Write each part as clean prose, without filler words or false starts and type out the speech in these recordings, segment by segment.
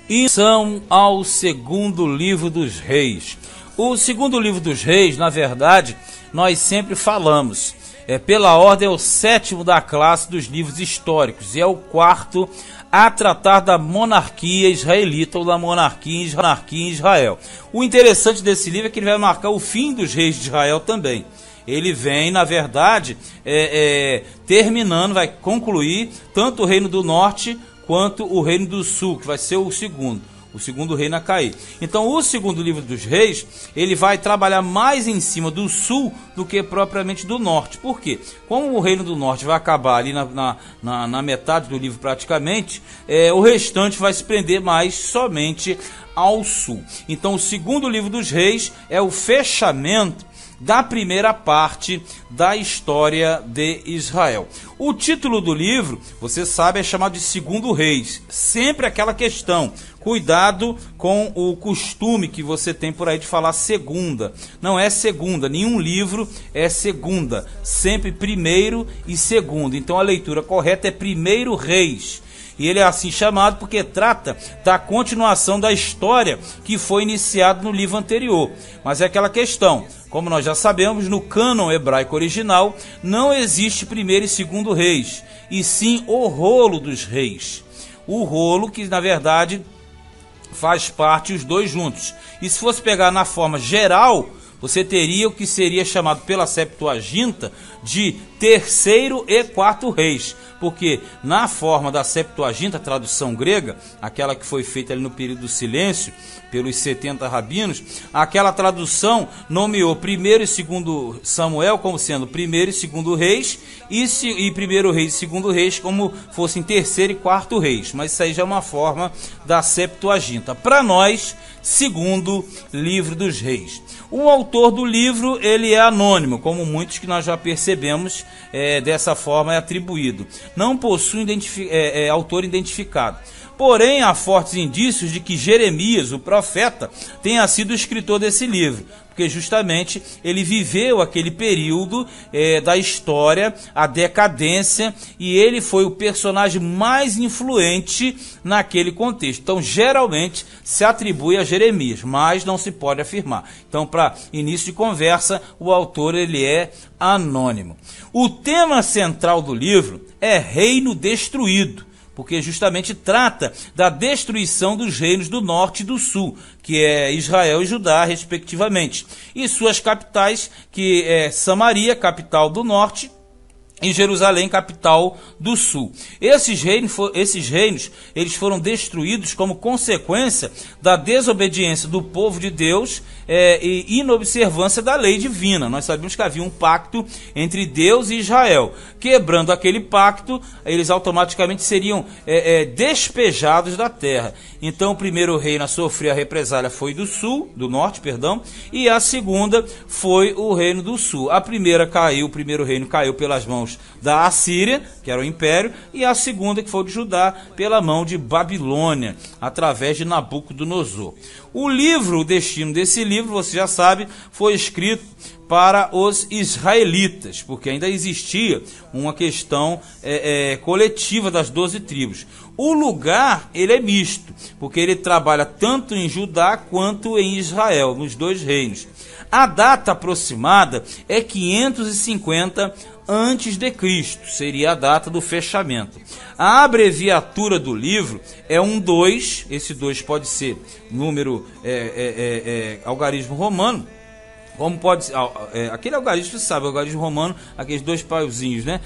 Introdução ao segundo livro dos reis. O segundo livro dos reis, na verdade, nós sempre falamos, pela ordem é o sétimo da classe dos livros históricos e é o quarto a tratar da monarquia israelita ou da monarquia em Israel. O interessante desse livro é que ele vai marcar o fim dos reis de Israel também. Ele vem, na verdade, terminando, vai concluir tanto o reino do norte quanto o reino do sul, que vai ser o segundo reino a cair. Então, o segundo livro dos reis, ele vai trabalhar mais em cima do sul do que propriamente do norte. Por quê? Como o reino do norte vai acabar ali na metade do livro praticamente, o restante vai se prender mais somente ao sul. Então, o segundo livro dos reis é o fechamento da primeira parte da história de Israel. O título do livro, você sabe, é chamado de Segundo Reis. Sempre aquela questão, cuidado com o costume que você tem por aí de falar segunda. Não é segunda, nenhum livro é segunda, sempre primeiro e segundo. Então a leitura correta é Primeiro Reis. E ele é assim chamado porque trata da continuação da história que foi iniciada no livro anterior. Mas é aquela questão, como nós já sabemos, no cânon hebraico original não existe primeiro e segundo reis, e sim o rolo dos reis. O rolo que, na verdade, faz parte os dois juntos. E se fosse pegar na forma geral, você teria o que seria chamado pela Septuaginta de terceiro e quarto reis, porque na forma da Septuaginta, tradução grega, aquela que foi feita ali no período do silêncio, pelos 70 rabinos, aquela tradução nomeou primeiro e segundo Samuel como sendo primeiro e segundo reis, e primeiro reis e segundo reis como fossem terceiro e quarto reis, mas isso aí já é uma forma da Septuaginta. Para nós, segundo livro dos reis. O autor do livro, ele é anônimo, como muitos que nós já percebemos, dessa forma é atribuído. Não possui autor identificado. Porém, há fortes indícios de que Jeremias, o profeta, tenha sido o escritor desse livro, porque justamente ele viveu aquele período da história, a decadência, e ele foi o personagem mais influente naquele contexto. Então, geralmente, se atribui a Jeremias, mas não se pode afirmar. Então, para início de conversa, o autor ele é anônimo. O tema central do livro é Reino Destruído, porque justamente trata da destruição dos reinos do norte e do sul, que é Israel e Judá, respectivamente, e suas capitais, que é Samaria, capital do norte, e Jerusalém, capital do sul. Esses reinos eles foram destruídos como consequência da desobediência do povo de Deus e inobservância da lei divina. Nós sabemos que havia um pacto entre Deus e Israel. Quebrando aquele pacto, eles automaticamente seriam despejados da terra. Então o primeiro reino a sofrer a represália foi do norte, e a segunda foi o reino do sul. O primeiro reino caiu pelas mãos da Assíria, que era o império, e a segunda, que foi de Judá, pela mão de Babilônia, através de Nabucodonosor. O destino desse livro, você já sabe, foi escrito para os israelitas, porque ainda existia uma questão coletiva das 12 tribos. O lugar, ele é misto, porque ele trabalha tanto em Judá quanto em Israel, nos dois reinos. A data aproximada é 550 antes de Cristo, seria a data do fechamento. A abreviatura do livro é 2, esse 2 pode ser número algarismo romano, como pode ser, aquele algarismo, você sabe, o algarismo romano, aqueles dois pauzinhos, né?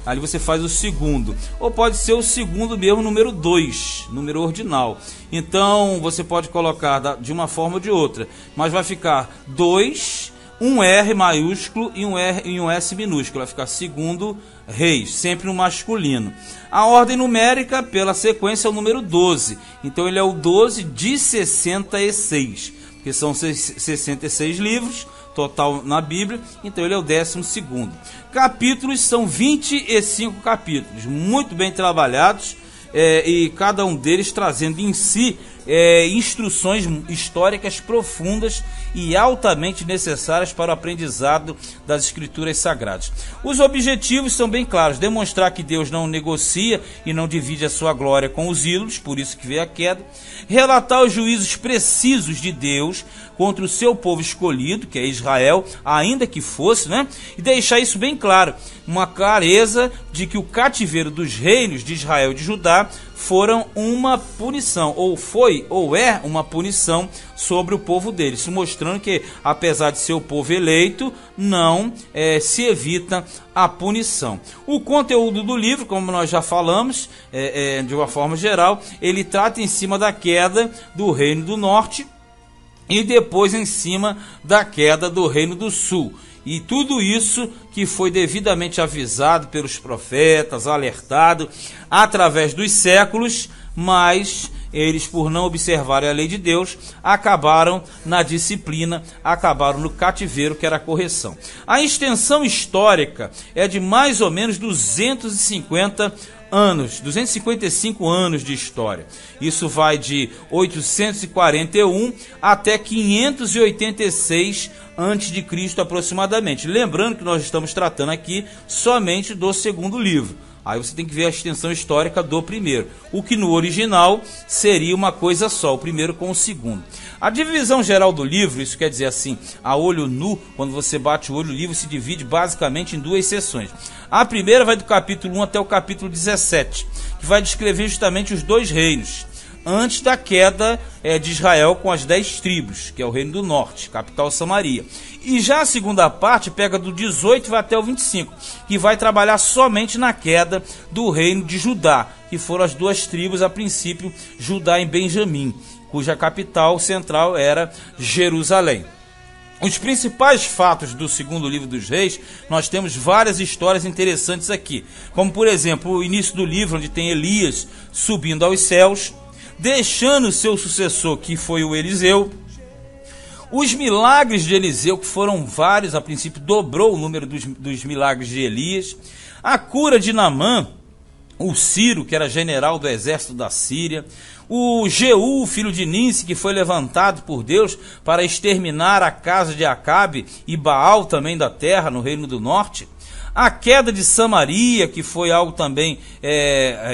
Ali você faz o segundo, ou pode ser o segundo mesmo, número 2, número ordinal. Então você pode colocar de uma forma ou de outra, mas vai ficar 2, um R maiúsculo e um S minúsculo, vai ficar segundo reis, sempre no masculino. A ordem numérica, pela sequência, é o número 12, então ele é o 12 de 66, porque são 66 livros total na Bíblia, então ele é o 12º. Capítulos são 25 capítulos, muito bem trabalhados, e cada um deles trazendo em si instruções históricas profundas e altamente necessárias para o aprendizado das Escrituras Sagradas. Os objetivos são bem claros: demonstrar que Deus não negocia e não divide a sua glória com os ídolos, por isso que veio a queda; relatar os juízos precisos de Deus contra o seu povo escolhido, que é Israel, ainda que fosse, né? E deixar isso bem claro, uma clareza de que o cativeiro dos reinos de Israel e de Judá foram uma punição, ou foi, ou é uma punição sobre o povo deles, mostrando que, apesar de ser o povo eleito, não se evita a punição. O conteúdo do livro, como nós já falamos, de uma forma geral, ele trata em cima da queda do Reino do Norte e depois em cima da queda do Reino do Sul. E tudo isso que foi devidamente avisado pelos profetas, alertado através dos séculos, mas eles, por não observarem a lei de Deus, acabaram na disciplina, acabaram no cativeiro, que era a correção. A extensão histórica é de mais ou menos 255 anos de história. Isso vai de 841 até 586 antes de Cristo aproximadamente. Lembrando que nós estamos tratando aqui somente do segundo livro. Aí você tem que ver a extensão histórica do primeiro, o que no original seria uma coisa só, o primeiro com o segundo. A divisão geral do livro, isso quer dizer assim, a olho nu, quando você bate o olho, o livro se divide basicamente em duas seções. A primeira vai do capítulo 1 até o capítulo 17, que vai descrever justamente os dois reinos, antes da queda de Israel com as 10 tribos, que é o Reino do Norte, capital Samaria. E já a segunda parte pega do 18 e vai até o 25, que vai trabalhar somente na queda do Reino de Judá, que foram as duas tribos, a princípio, Judá e Benjamim, cuja capital central era Jerusalém. Os principais fatos do segundo livro dos reis, nós temos várias histórias interessantes aqui, como por exemplo o início do livro, onde tem Elias subindo aos céus, deixando seu sucessor, que foi o Eliseu. Os milagres de Eliseu, que foram vários, a princípio dobrou o número dos milagres de Elias. A cura de Naamã, o Ciro, que era general do exército da Síria. O Jeú, filho de Ninsi, que foi levantado por Deus para exterminar a casa de Acabe e Baal também da terra, no Reino do Norte. A queda de Samaria, que foi algo também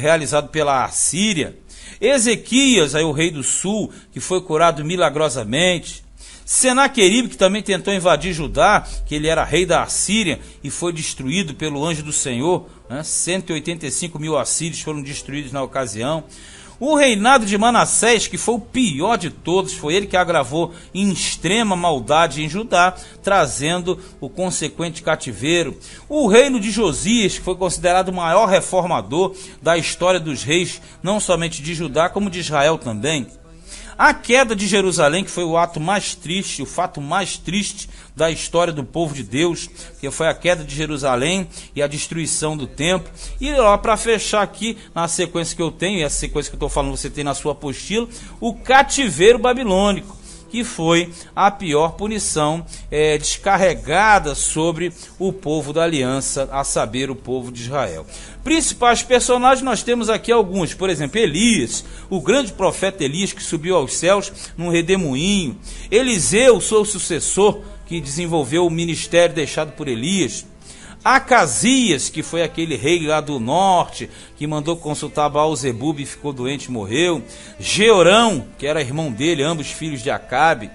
realizado pela Assíria. Ezequias, aí o rei do sul, que foi curado milagrosamente. Senaqueribe, que também tentou invadir Judá, que ele era rei da Assíria e foi destruído pelo anjo do Senhor, né? 185 mil assírios foram destruídos na ocasião. O reinado de Manassés, que foi o pior de todos, foi ele que agravou em extrema maldade em Judá, trazendo o consequente cativeiro. O reino de Josias, que foi considerado o maior reformador da história dos reis, não somente de Judá, como de Israel também. A queda de Jerusalém, que foi o ato mais triste, o fato mais triste da história do povo de Deus, que foi a queda de Jerusalém e a destruição do templo. E lá, para fechar aqui, na sequência que eu tenho, e essa sequência que eu estou falando você tem na sua apostila, o cativeiro babilônico, que foi a pior punição descarregada sobre o povo da aliança, a saber, o povo de Israel. Principais personagens, nós temos aqui alguns, por exemplo, Elias, o grande profeta Elias, que subiu aos céus num redemoinho. Eliseu, seu sucessor, que desenvolveu o ministério deixado por Elias. Acasias, que foi aquele rei lá do norte, que mandou consultar Baal-zebub e ficou doente e morreu. Jeorão, que era irmão dele, ambos filhos de Acabe.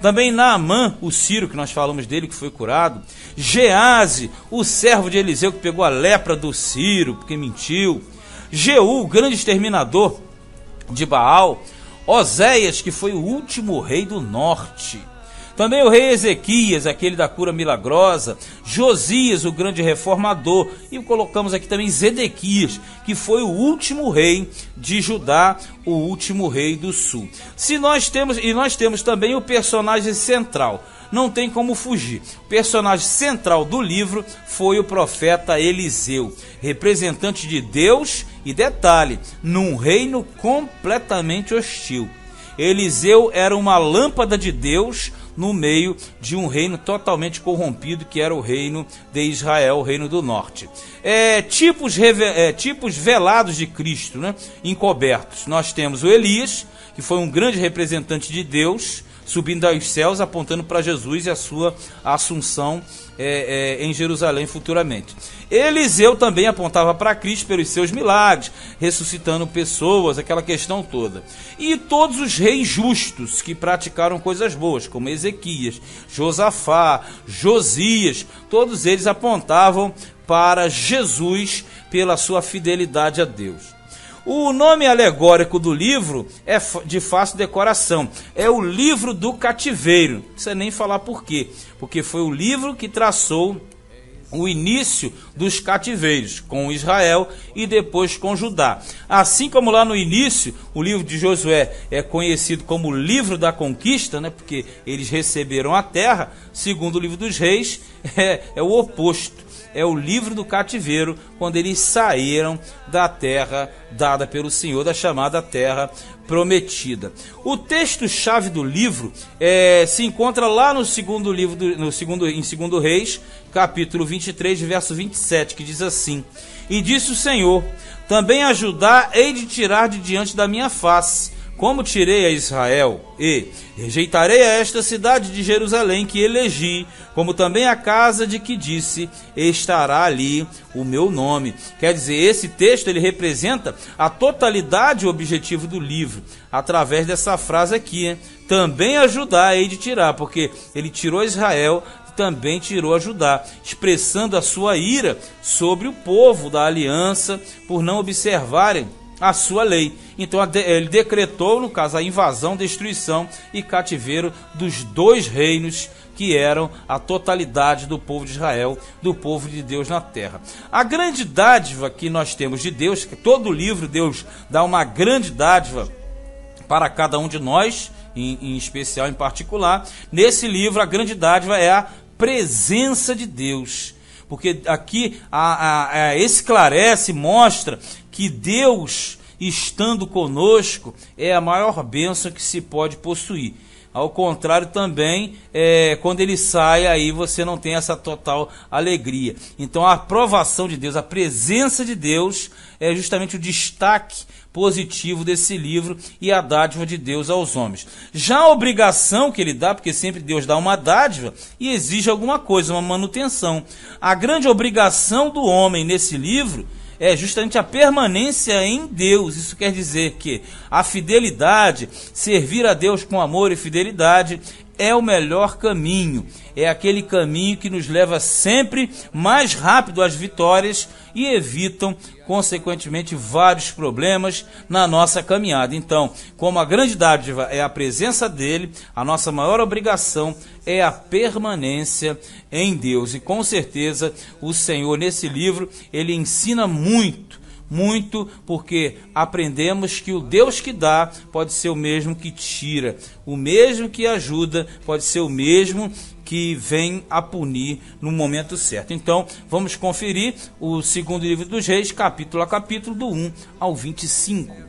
Também Naamã, o Ciro, que nós falamos dele, que foi curado. Gease, o servo de Eliseu, que pegou a lepra do Ciro, porque mentiu. Jeú, o grande exterminador de Baal. Oséias, que foi o último rei do norte. Também o rei Ezequias, aquele da cura milagrosa. Josias, o grande reformador. E colocamos aqui também Zedequias, que foi o último rei de Judá, o último rei do sul. Nós temos também o personagem central. Não tem como fugir. O personagem central do livro foi o profeta Eliseu, representante de Deus e, detalhe, num reino completamente hostil. Eliseu era uma lâmpada de Deus no meio de um reino totalmente corrompido, que era o reino de Israel, o reino do norte. Tipos velados de Cristo, né? Encobertos. Nós temos o Elias, que foi um grande representante de Deus, subindo aos céus, apontando para Jesus e a sua assunção em Jerusalém futuramente. Eliseu também apontava para Cristo pelos seus milagres, ressuscitando pessoas, aquela questão toda. E todos os reis justos que praticaram coisas boas, como Ezequias, Josafá, Josias, todos eles apontavam para Jesus pela sua fidelidade a Deus. O nome alegórico do livro é de fácil decoração. É o livro do cativeiro. Não precisa nem falar por quê. Porque foi o livro que traçou o início dos cativeiros com Israel e depois com Judá. Assim como lá no início, o livro de Josué é conhecido como o livro da conquista, né? Porque eles receberam a terra. Segundo o livro dos reis, é o oposto. É o livro do cativeiro, quando eles saíram da terra dada pelo Senhor, da chamada terra prometida. O texto-chave do livro se encontra lá no segundo livro, em 2 Reis, capítulo 23, verso 27, que diz assim: E disse o Senhor, também a Judá hei de tirar de diante da minha face, como tirei a Israel, e rejeitarei a esta cidade de Jerusalém que elegi, como também a casa de que disse, estará ali o meu nome. Quer dizer, esse texto ele representa a totalidade e o objetivo do livro, através dessa frase aqui, hein? Também a Judá hei de tirar, porque ele tirou Israel, também tirou a Judá, expressando a sua ira sobre o povo da aliança por não observarem a sua lei. Então ele decretou, no caso, a invasão, destruição e cativeiro dos 2 reinos que eram a totalidade do povo de Israel, do povo de Deus na terra. A grande dádiva que nós temos de Deus, que todo livro Deus dá uma grande dádiva para cada um de nós, em especial, em particular. Nesse livro a grande dádiva é a presença de Deus, porque aqui esclarece, mostra que Deus estando conosco é a maior bênção que se pode possuir. Ao contrário também, quando ele sai, aí você não tem essa total alegria. Então a aprovação de Deus, a presença de Deus é justamente o destaque positivo desse livro e a dádiva de Deus aos homens. Já a obrigação que ele dá, porque sempre Deus dá uma dádiva e exige alguma coisa, uma manutenção. A grande obrigação do homem nesse livro é justamente a permanência em Deus. Isso quer dizer que a fidelidade, servir a Deus com amor e fidelidade, é o melhor caminho. É aquele caminho que nos leva sempre mais rápido às vitórias e evitam, consequentemente, vários problemas na nossa caminhada. Então, como a grande dádiva é a presença dele, a nossa maior obrigação é a permanência em Deus. E com certeza o Senhor, nesse livro, ele ensina muito, porque aprendemos que o Deus que dá pode ser o mesmo que tira, o mesmo que ajuda pode ser o mesmo que vem a punir no momento certo. Então, vamos conferir o 2º livro dos Reis, capítulo a capítulo, do 1 ao 25.